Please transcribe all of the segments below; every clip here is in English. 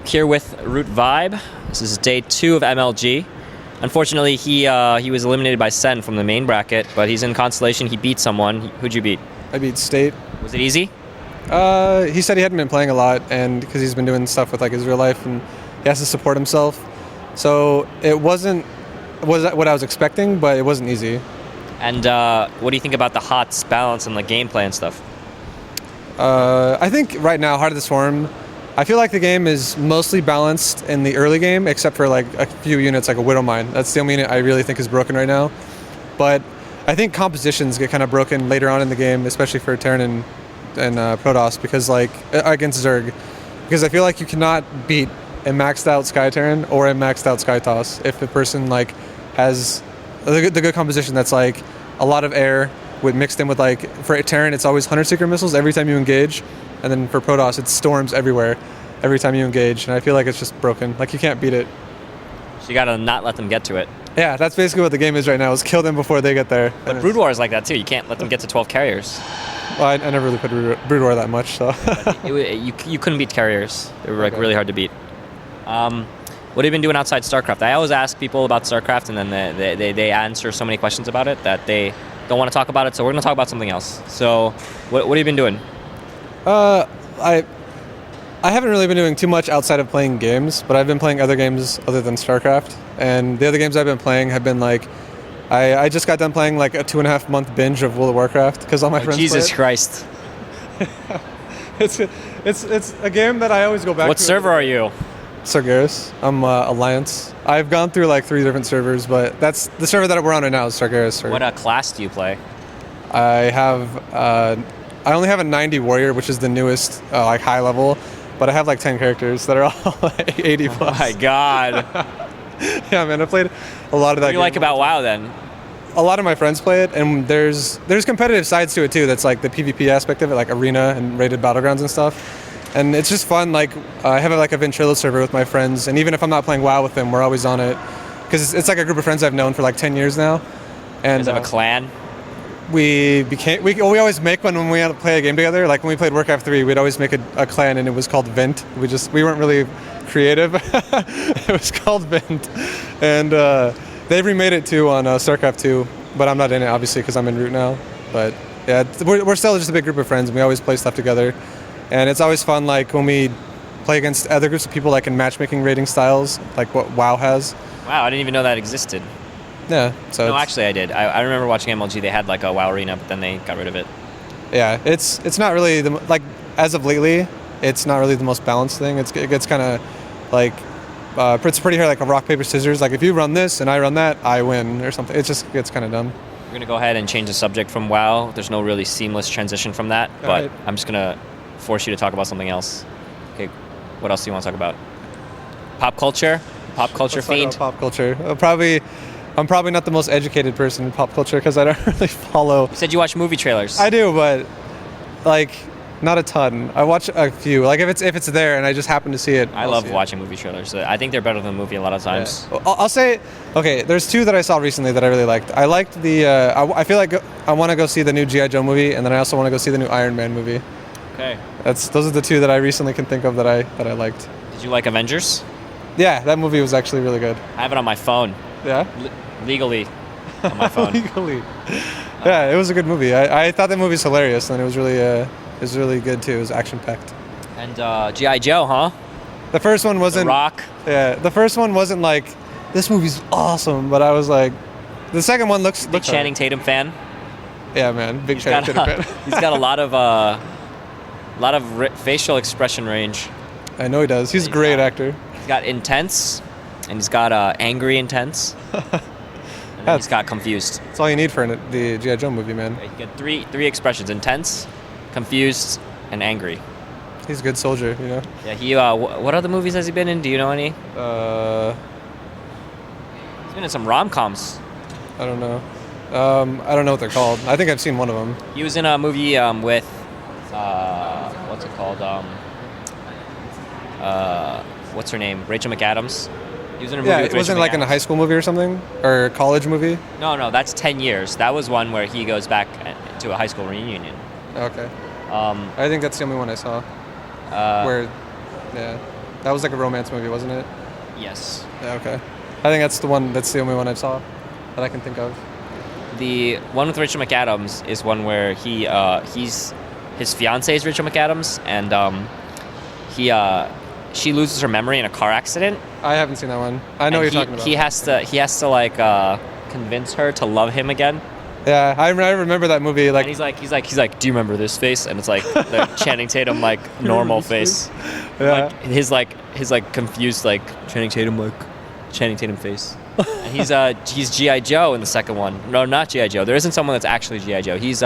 here with ROOTViBE. This is day 2 of MLG. Unfortunately, he was eliminated by Sen from the main bracket, but he's in Constellation. He beat someone. Who'd you beat? I beat State. Was it easy? He said he hadn't been playing a lot, and because he's been doing stuff with like his real life, and he has to support himself. So it wasn't what I was expecting, but it wasn't easy. And what do you think about the HOTS balance and the gameplay and stuff? I think right now, Heart of the Swarm, I feel like the game is mostly balanced in the early game, except for like a few units like a Widow Mine. That's the only unit I really think is broken right now. But I think compositions get kind of broken later on in the game, especially for Terran and Protoss, because like against Zerg, because I feel like you cannot beat a maxed out Sky Terran or a maxed out Sky Toss if the person like has the good composition that's like a lot of air with mixed in with like for Terran it's always Hunter Seeker missiles every time you engage, and then for Protoss it's storms everywhere every time you engage, and I feel like it's just broken. Like you can't beat it. So you gotta not let them get to it. Yeah, that's basically what the game is right now, is kill them before they get there. But Brood War is like that too. You can't let them get to 12 carriers. Well, I never really played Brood War that much, so. you couldn't beat carriers. They were like really hard to beat. What have you been doing outside StarCraft? I always ask people about StarCraft, and then they answer so many questions about it that they don't want to talk about it. So we're going to talk about something else. So what have you been doing? I haven't really been doing too much outside of playing games, but I've been playing other games other than StarCraft. And the other games I've been playing have been like, I just got done playing like a 2.5 month binge of World of Warcraft because all my friends Jesus play it. Christ. It's a game that I always go back to. What server are you? Sargeras. I'm Alliance. I've gone through like 3 different servers, but that's the server that we're on right now is Sargeras. What class do you play? I only have a 90 warrior, which is the newest like high level, but I have like 10 characters that are all like 80 plus. Oh my god. Yeah, man, I played a lot of that. What do you like about WoW then? A lot of my friends play it, and there's competitive sides to it too. That's like the PvP aspect of it, like arena and rated battlegrounds and stuff. And it's just fun. Like I have like a Ventrilo server with my friends, and even if I'm not playing WoW with them, we're always on it because it's like a group of friends I've known for like 10 years now. And you guys have a clan? We always make one when we play a game together. Like when we played Warcraft 3, we'd always make a clan, and it was called Vent. We weren't really creative. It was called Vent, and they remade it too on StarCraft 2. But I'm not in it obviously because I'm in Root now. But yeah, we're still just a big group of friends, and we always play stuff together. And it's always fun, like when we play against other groups of people, like in matchmaking rating styles, like what WoW has. Wow, I didn't even know that existed. Yeah. So no, actually I did. I remember watching MLG. They had like a WoW arena, but then they got rid of it. Yeah, it's not really like as of lately, it's not really the most balanced thing. It gets kind of like it's pretty hard, like a rock paper scissors. Like if you run this and I run that, I win or something. It just gets kind of dumb. We're gonna go ahead and change the subject from WoW. There's no really seamless transition from that, but right. I'm just gonna force you to talk about something else. Okay, what else do you want to talk about? Pop culture? Pop culture fiend? Pop culture. I'm probably not the most educated person in pop culture because I don't really follow. You said you watch movie trailers. I do, but like not a ton. I watch a few. Like if it's there and I just happen to see it. I love watching movie trailers. I think they're better than the movie a lot of times. Yeah. I'll say, okay, there's 2 that I saw recently that I really liked. I liked the, I feel like I want to go see the new G.I. Joe movie, and then I also want to go see the new Iron Man movie. Okay. Those are the 2 that I recently can think of that I liked. Did you like Avengers? Yeah, that movie was actually really good. I have it on my phone. Yeah? Legally on my phone. Legally. Yeah, it was a good movie. I thought that movie was hilarious, and it was really good too. It was action packed. And G.I. Joe, huh? The first one wasn't. The Rock. Yeah, the first one wasn't like this movie's awesome, but I was like, the second one looks. Big Channing Tatum fan. Yeah, man, big Channing Tatum fan. He's got a lot of facial expression range. I know he does. He's a great actor. He's got intense, and he's got angry intense. And he's got confused. That's all you need for the G.I. Joe movie, man. You get three expressions: intense, confused, and angry. He's a good soldier, you know. Yeah. He. What other movies has he been in? Do you know any? He's been in some rom-coms. I don't know. I don't know what they're called. I think I've seen one of them. He was in a movie with, what's it called? What's her name? Rachel McAdams. He was in a movie with Rachel wasn't like in a high school movie or something, or a college movie. No, that's 10 Years. That was one where he goes back to a high school reunion. Okay. I think that's the only one I saw. Yeah. That was like a romance movie, wasn't it? Yes. Yeah, okay. I think that's the one. That's the only one I saw that I can think of. The one with Rachel McAdams is one where his fiance is Rachel McAdams, and she loses her memory in a car accident. I haven't seen that one. I know what you're talking about. He has to like convince her to love him again. Yeah, I remember that movie. Like, And he's like, do you remember this face? And it's like the Channing Tatum like normal face. Yeah. Like his confused like Channing Tatum face. And he's G.I. Joe in the second one. No, not G.I. Joe. There isn't someone that's actually G.I. Joe. He's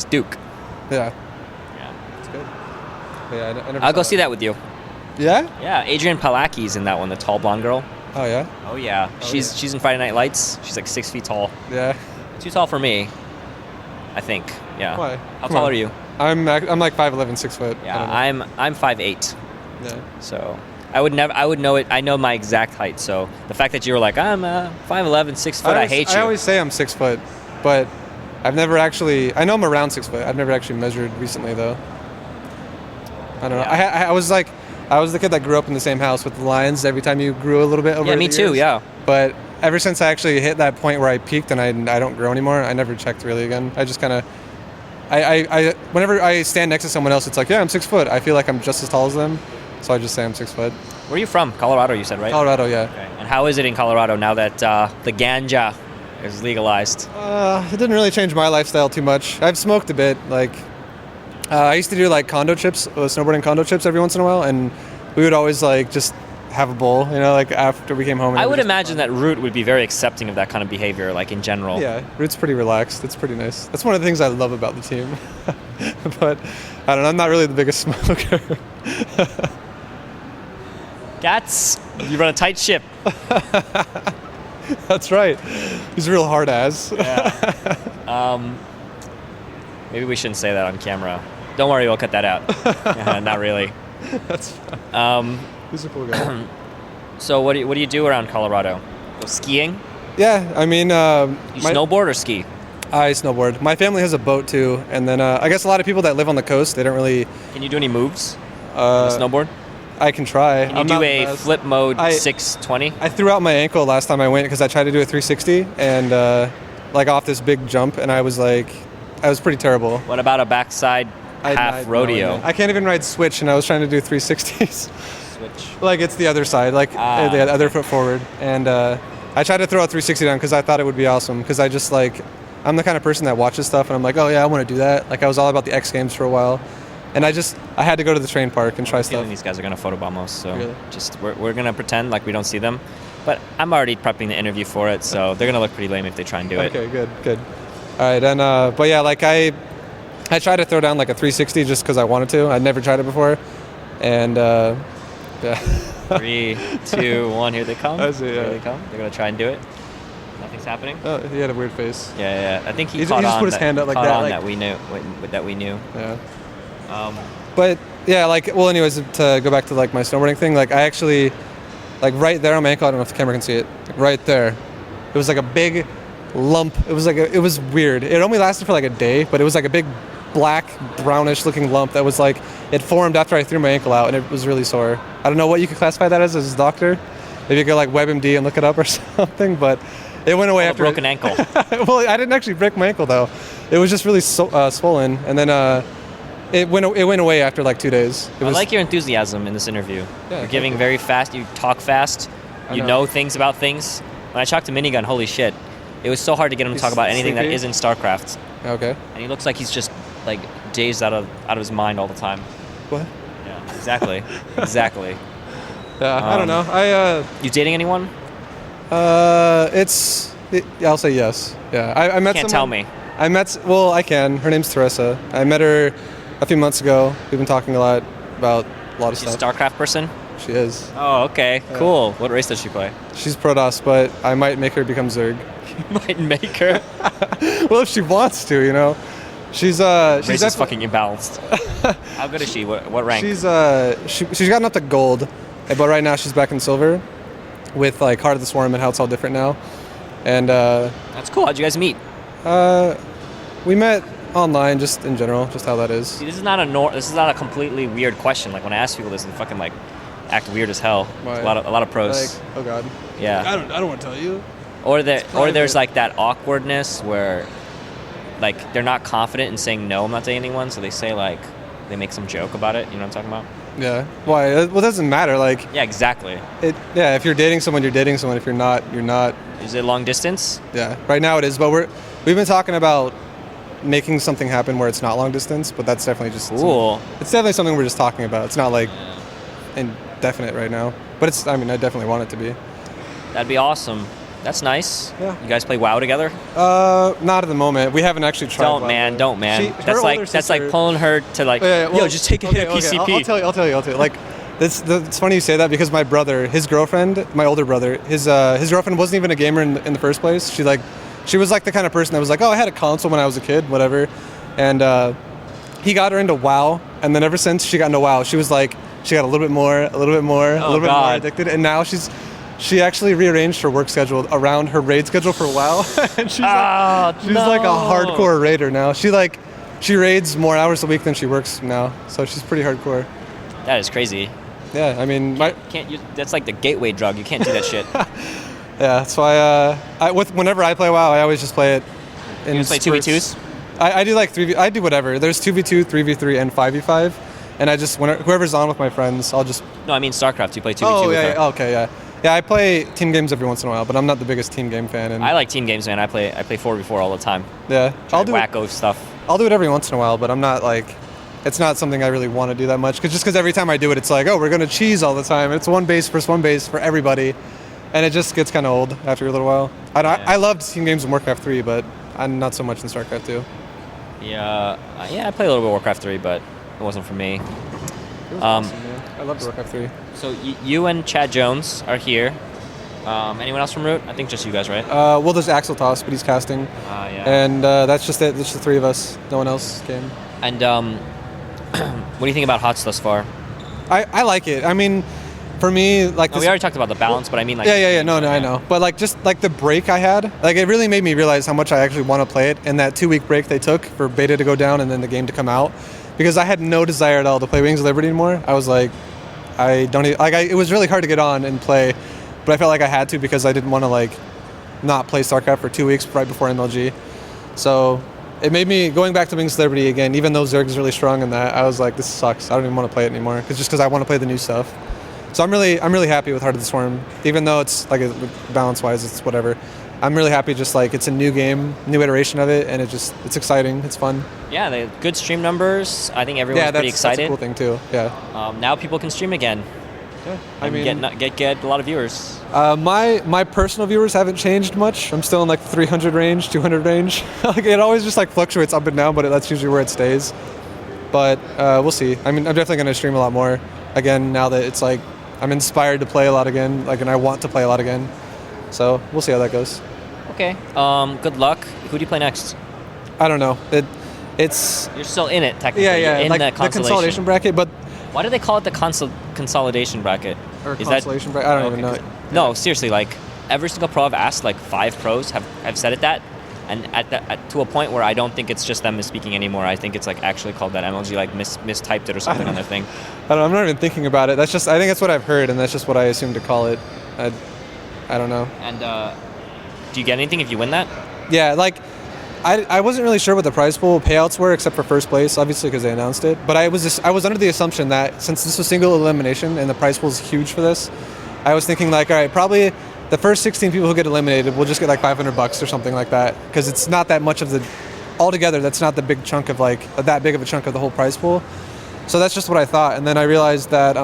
Duke. Yeah. Yeah. That's good. Yeah, I never I'll saw go see that with you. Yeah? Yeah, Adrienne Palaki's in that one, the tall blonde girl. Oh, yeah? Oh yeah. She's in Friday Night Lights. She's like 6 feet tall. Yeah. Too tall for me, I think. Yeah. Why? How tall are you? I'm like 5'11", 6 foot. Yeah, I'm 5'8". Yeah. So I would know it. I know my exact height. So the fact that you were like, I'm 5'11", 6 foot, I hate you. I always say I'm 6 foot, but I've never actually. I know I'm around 6 foot. I've never actually measured recently though. I don't know. Yeah. I was the kid that grew up in the same house with the lions. Every time you grew a little bit over. Yeah, the me too. years. Yeah. But ever since I actually hit that point where I peaked and I don't grow anymore, I never checked really again. I just kind of. I whenever I stand next to someone else, it's like, yeah, I'm 6 foot. I feel like I'm just as tall as them, so I just say I'm 6 foot. Where are you from? Colorado, you said, right? Colorado, yeah. Okay. And how is it in Colorado now that the ganja is legalized? It didn't really change my lifestyle too much. I've smoked a bit. Like, I used to do like condo trips, snowboarding condo trips every once in a while, and we would always like just have a bowl, like after we came home. And I would imagine that Root would be very accepting of that kind of behavior, like in general. Yeah, Root's pretty relaxed. It's pretty nice. That's one of the things I love about the team. But I don't know. I'm not really the biggest smoker. You run a tight ship. That's right. He's a real hard ass. Yeah. Maybe we shouldn't say that on camera. Don't worry, we'll cut that out. Not really. That's fine. He's a cool guy. So what do you do around Colorado? Go skiing? Yeah, I mean, You snowboard or ski? I snowboard. My family has a boat too, and then I guess a lot of people that live on the coast, they don't really. Can you do any moves on the snowboard? I can try. Can you do a flip mode 620? I threw out my ankle last time I went because I tried to do a 360 and like off this big jump, and I was pretty terrible. What about a backside half rodeo? I can't even ride switch, and I was trying to do 360s. Switch. Like it's the other side, like the other foot forward, and I tried to throw a 360 down because I thought it would be awesome. Because I just like, I'm the kind of person that watches stuff, and I'm like, oh yeah, I want to do that. Like I was all about the X Games for a while. And I had to go to the train park and try stuff. These guys are going to photobomb us, so really? we're going to pretend like we don't see them. But I'm already prepping the interview for it, so they're going to look pretty lame if they try and do it. Okay, good. All right, and but yeah, like I tried to throw down like a 360 just because I wanted to. I'd never tried it before, and yeah. 3, 2, 1, here they come. I see, yeah. Here they come. They're going to try and do it. Nothing's happening. Oh, he had a weird face. Yeah. I think he just put his hand up like that. Like, that we knew. Yeah. But yeah, like, well, anyways, to go back to like my snowboarding thing, like I actually, like right there on my ankle, I don't know if the camera can see it, like, right there, it was like a big lump. It was weird. It only lasted for like a day, but it was like a big black, brownish looking lump that was like, it formed after I threw my ankle out, and it was really sore. I don't know what you could classify that as a doctor. Maybe you could like WebMD and look it up or something, but it went away after. A broken ankle. Well, I didn't actually break my ankle though. It was just really swollen, and then it went away after like 2 days. I like your enthusiasm in this interview. Yeah, you're giving very fast. You talk fast. You know things about things. When I talked to Minigun, holy shit, it was so hard to get him to talk about anything that isn't StarCraft. Okay. And he looks like he's just like dazed out of his mind all the time. What? Yeah, exactly. Exactly. Yeah, I don't know. You dating anyone? I'll say yes. Yeah, I met. Can't someone. tell me. Well, I can. Her name's Teresa. I met her a few months ago. We've been talking a lot about a lot of She's a stuff. StarCraft person? She is. Oh, okay. Cool. What race does she play? She's Protoss, but I might make her become Zerg. You might make her. Well, if she wants to, She's race is fucking imbalanced. How good is she? What rank? She's gotten up to gold, but right now she's back in silver, with like Heart of the Swarm and how it's all different now. And that's cool. How'd you guys meet? We met online, just in general, just how that is. See, this is not a completely weird question. Like when I ask people this, they're fucking like, act weird as hell. Why? A lot of pros. Like, oh god. Yeah. I don't want to tell you. Or there's like that awkwardness where, like, they're not confident in saying no, I'm not dating anyone, so they say like, they make some joke about it. You know what I'm talking about? Yeah. Why? Well, it doesn't matter. Like. Yeah, exactly. Yeah. If you're dating someone, you're dating someone. If you're not, you're not. Is it long distance? Yeah. Right now it is, but we've been talking about making something happen where it's not long distance, but that's definitely just cool. It's definitely something we're just talking about. It's not like indefinite right now, but it's. I mean, I definitely want it to be. That'd be awesome. That's nice. Yeah. You guys play WoW together? Not at the moment. We haven't actually tried. Don't man. That's like pulling her to like. Yo, just take a hit of PCP. Okay, I'll tell you. Like, it's funny you say that because my brother, his girlfriend, my older brother, his girlfriend wasn't even a gamer in the first place. She was like the kind of person that was like, oh, I had a console when I was a kid, whatever, and he got her into WoW, and then ever since she got into WoW, she was like, she got a little bit more addicted, and now she actually rearranged her work schedule around her raid schedule for WoW, and she's like a hardcore raider now. She raids more hours a week than she works now, so she's pretty hardcore. That is crazy. Yeah, I mean, that's like the gateway drug. You can't do that shit. Yeah, that's why whenever I play WoW, I always just play it. You just play 2v2s? I do like 3v. I do whatever. There's 2v2, 3v3, and 5v5, and I just whoever's on with my friends, I'll just. No, I mean StarCraft. You play 2v2. Oh yeah, okay, yeah. Yeah, I play team games every once in a while, but I'm not the biggest team game fan. And I like team games, man. I play 4v4 all the time. Yeah, I'll do wacko stuff. I'll do it every once in a while, but I'm not like, it's not something I really want to do that much. Because every time I do it, it's like, oh, we're gonna cheese all the time. It's one base versus one base for everybody, and it just gets kind of old after a little while. I loved team games in Warcraft 3, but I'm not so much in StarCraft 2. Yeah, I play a little bit of Warcraft 3, but it wasn't for me. It was awesome, man. I loved Warcraft 3. So you and Chad Jones are here. Anyone else from Root? I think just you guys, right? Well, there's Axel Toss, but he's casting. Yeah. And that's just it. That's the three of us. No one else came. And what do you think about HOTS thus far? I like it. I mean, for me, like we already talked about the balance, but I mean, like. Yeah. No, I know. But like, just like the break I had, like it really made me realize how much I actually want to play it. And that 2-week break they took for beta to go down and then the game to come out, because I had no desire at all to play Wings of Liberty anymore. I was like, it was really hard to get on and play, but I felt like I had to because I didn't want to like not play StarCraft for 2 weeks right before MLG. So it made me going back to Wings of Liberty again, even though Zerg is really strong in that. I was like, this sucks. I don't even want to play it anymore because I want to play the new stuff. So I'm really happy with Heart of the Swarm, even though it's like balance-wise, it's whatever. I'm really happy. Just like it's a new game, new iteration of it, and it's exciting. It's fun. Yeah, they have good stream numbers. I think everyone's pretty excited. That's a cool thing too. Yeah. Now people can stream again. Yeah. I mean, get a lot of viewers. My personal viewers haven't changed much. I'm still in like 300 range, 200 range. Like it always just like fluctuates up and down, but that's usually where it stays. But we'll see. I mean, I'm definitely going to stream a lot more again now that it's like I'm inspired to play a lot again, like, and I want to play a lot again. So we'll see how that goes. Okay. Good luck. Who do you play next? I don't know. It's you're still in it technically. Yeah. In like the consolidation bracket, but why do they call it the consolidation bracket? Or consolation bracket? I don't even know. No, seriously. Like every single pro I've asked, like 5 pros have said it that, and to a point where I don't think it's just them misspeaking anymore. I think it's like actually called that. MLG like mistyped it or something on their thing. I'm not even thinking about it. I think that's what I've heard, and that's just what I assume to call it. I don't know. And do you get anything if you win that? Yeah, like I wasn't really sure what the prize pool payouts were, except for first place, obviously, because they announced it. But I was under the assumption that since this was single elimination and the prize pool is huge for this, I was thinking like, all right, probably the first 16 people who get eliminated will just get like $500 or something like that, because it's not that much of the altogether. That's not the big chunk of like that big of a chunk of the whole prize pool. So that's just what I thought, and then I realized that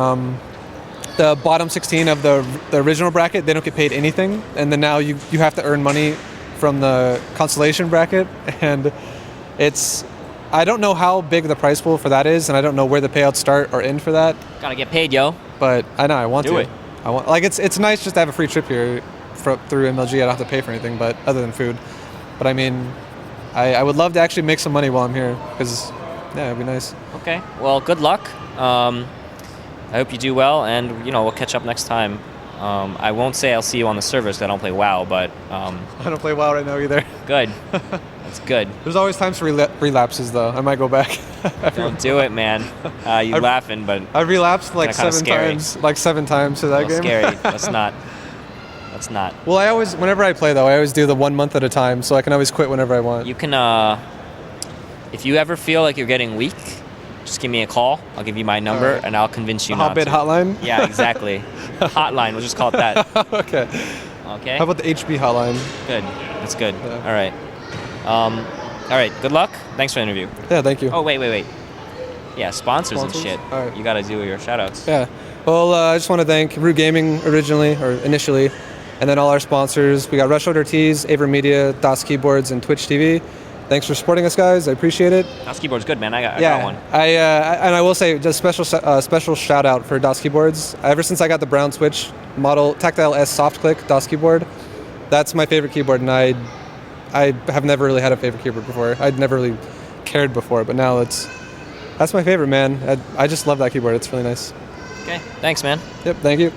the bottom 16 of the original bracket, they don't get paid anything, and then now you have to earn money from the consolation bracket, and I don't know how big the prize pool for that is, and I don't know where the payouts start or end for that. Gotta get paid, yo. But I know I want to. Do it. I want, like, it's nice just to have a free trip here through MLG. I don't have to pay for anything, but other than food. But I mean, I would love to actually make some money while I'm here, because yeah, it'd be nice. Okay. Well, good luck. I hope you do well, and we'll catch up next time. I won't say I'll see you on the servers because I don't play WoW, but I don't play WoW right now either. Good. That's It's good. There's always times for relapses, though. I might go back. Don't do it, man. You laughing, but I relapsed like kinda 7 scary. times. Like 7 times to that game. scary. That's not. Well, whenever I play though, I always do the 1 month at a time, so I can always quit whenever I want. You can, if you ever feel like you're getting weak, just give me a call. I'll give you my number, and I'll convince you not to. hotline? Yeah, exactly. Hotline. We'll just call it that. Okay. Okay. How about the HB hotline? Good. That's good. Yeah. All right. All right. Good luck. Thanks for the interview. Yeah, thank you. Oh, wait. Yeah, sponsors and shit. All right. You got to do your shout-outs. Yeah. Well, I just want to thank Root Gaming initially, and then all our sponsors. We got Rush Order Tees, Aver Media, DOS Keyboards, and Twitch TV. Thanks for supporting us, guys. I appreciate it. DOS Keyboard's good, man. I got one. And I will say, just special shout out for DOS Keyboards. Ever since I got the brown Switch model Tactile S Soft Click DOS Keyboard, that's my favorite keyboard, and I have never really had a favorite keyboard before. I'd never really cared before, but now that's my favorite, man. I just love that keyboard. It's really nice. Okay. Thanks, man. Yep. Thank you.